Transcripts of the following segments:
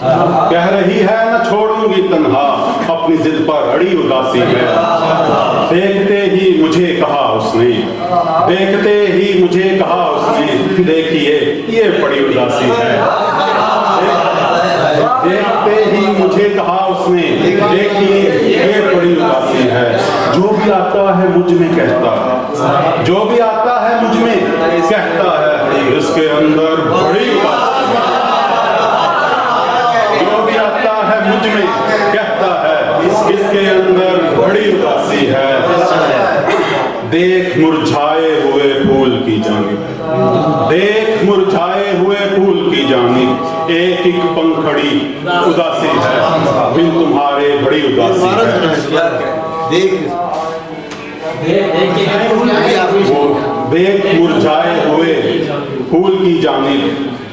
कह रही है न छोड़ूंगी तन्हा, अपनी जिद पर अड़ी उदासी है। देखते ही मुझे कहा उसने, देखते ही मुझे कहा उसने, देखिए ये बड़ी उदासी है। देखते ही मुझे कहा उसने, देखिए ये बड़ी उदासी है। जो भी आता है मुझ में कहता है, जो भी आता है मुझ में कहता है, इसके अंदर बड़ी उदासी है। जो भी आता है मुझ में कहता है, इसके अंदर बड़ी उदासी है। देख मुरझाए हुए फूल की जानिब, देख मुरझाए हुए फूल की जानिब, एक एक पंखड़ी उदासी है, बिन तुम्हारे बड़ी उदासी है। वो देख मुरझाए हुए फूल की जानिब,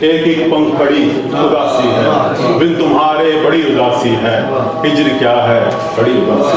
एक एक पंखड़ी उदासी है, बिन तुम्हारे बड़ी उदासी है। हिज्र क्या है, बड़ी उदासी।